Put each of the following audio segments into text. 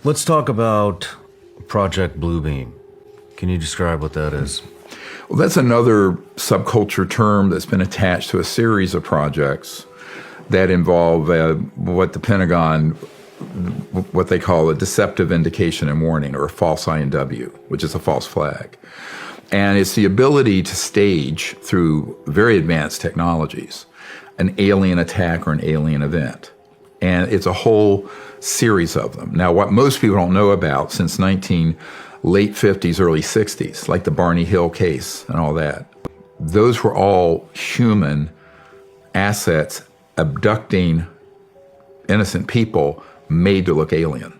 Let's talk about Project Bluebeam. Can you describe what that is? Well, that's another subculture term that's been attached to a series of projects that involve what the Pentagon, what they call a deceptive indication and warning, or a false INW, which is a false flag. And it's the ability to stage, through very advanced technologies, an alien attack or an alien event. And it's a whole series of them. Now, what most people don't know about, since late 50s, early 60s, like the Barney Hill case and all that, those were all human assets abducting innocent people made to look alien.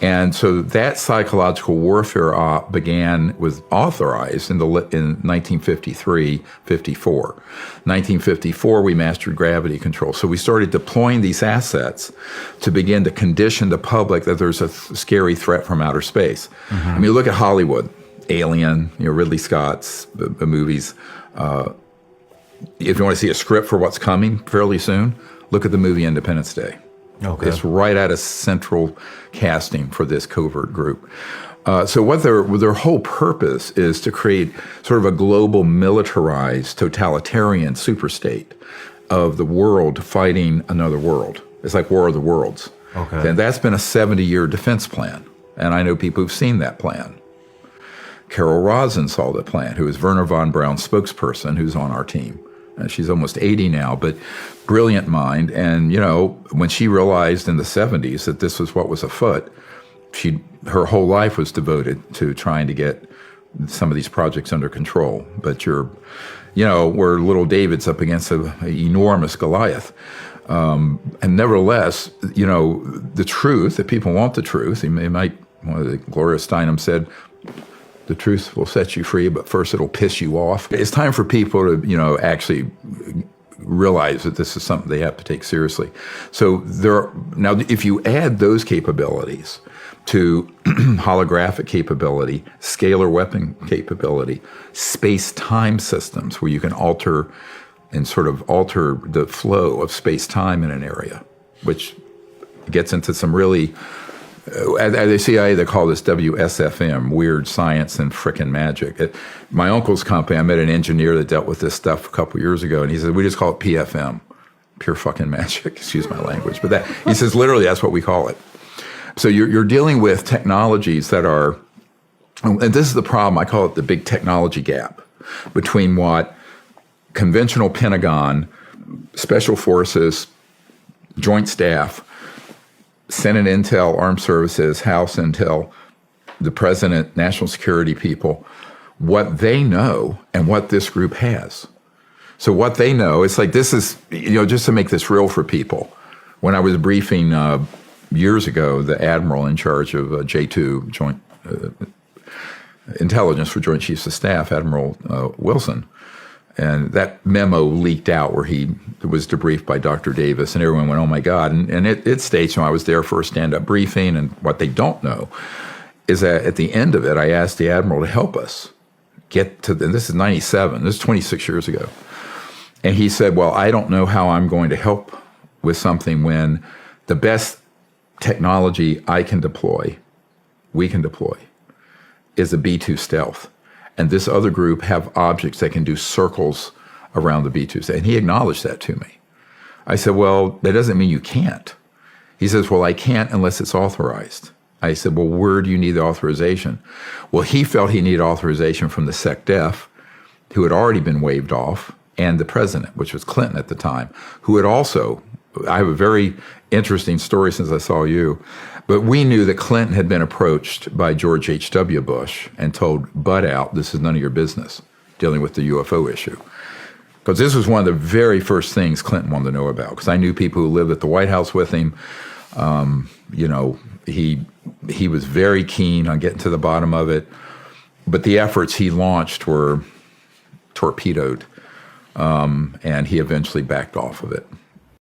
And so that psychological warfare was authorized in 1953, 54. 1954, we mastered gravity control. So we started deploying these assets to begin to condition the public that there's a scary threat from outer space. Mm-hmm. I mean, look at Hollywood, Alien, Ridley Scott's the movies. If you want to see a script for what's coming fairly soon, look at the movie Independence Day. Okay. It's right at a central casting for this covert group. So what their whole purpose is to create sort of a global militarized totalitarian superstate of the world fighting another world. It's like War of the Worlds. Okay. And that's been a 70-year defense plan. And I know people who've seen that plan. Carol Rosin saw the plan, who is Werner von Braun's spokesperson, who's on our team. She's almost 80 now, but brilliant mind. And, when she realized in the 70s that this was what was afoot, her whole life was devoted to trying to get some of these projects under control. But we're little David's up against an enormous Goliath. And nevertheless, the truth, if people want the truth, Gloria Steinem said, the truth will set you free, but first it'll piss you off. It's time for people to, actually realize that this is something they have to take seriously. So now, if you add those capabilities to holographic capability, scalar weapon capability, space-time systems where you can alter the flow of space-time in an area, which gets into some really... At the CIA, they call this WSFM, Weird Science and Frickin' Magic. At my uncle's company, I met an engineer that dealt with this stuff a couple years ago, and he said, we just call it PFM, pure fucking magic, excuse my language. But he says, literally, that's what we call it. So you're dealing with technologies that are, and this is the problem, I call it the big technology gap between what conventional Pentagon, Special Forces, Joint Staff, Senate Intel, Armed Services, House Intel, the President, National Security people, what they know and what this group has. So what they know, it's like this is, just to make this real for people. When I was briefing years ago, the admiral in charge of J2, Joint Intelligence for Joint Chiefs of Staff, Admiral Wilson, and that memo leaked out where he was debriefed by Dr. Davis, and everyone went, oh my God. And it states, I was there for a stand-up briefing, and what they don't know is that at the end of it, I asked the Admiral to help us get to, and this is 97, this is 26 years ago. And he said, well, I don't know how I'm going to help with something when the best technology I can deploy, we can deploy, is a B-2 stealth. And this other group have objects that can do circles around the B-2s. And he acknowledged that to me. I said, well, that doesn't mean you can't. He says, well, I can't unless it's authorized. I said, well, where do you need the authorization? Well, he felt he needed authorization from the SecDef, who had already been waived off, and the president, which was Clinton at the time, who had also, I have a very interesting story since I saw you, but we knew that Clinton had been approached by George H.W. Bush and told, butt out, this is none of your business, dealing with the UFO issue. Because this was one of the very first things Clinton wanted to know about, because I knew people who lived at the White House with him. He was very keen on getting to the bottom of it, but the efforts he launched were torpedoed, and he eventually backed off of it.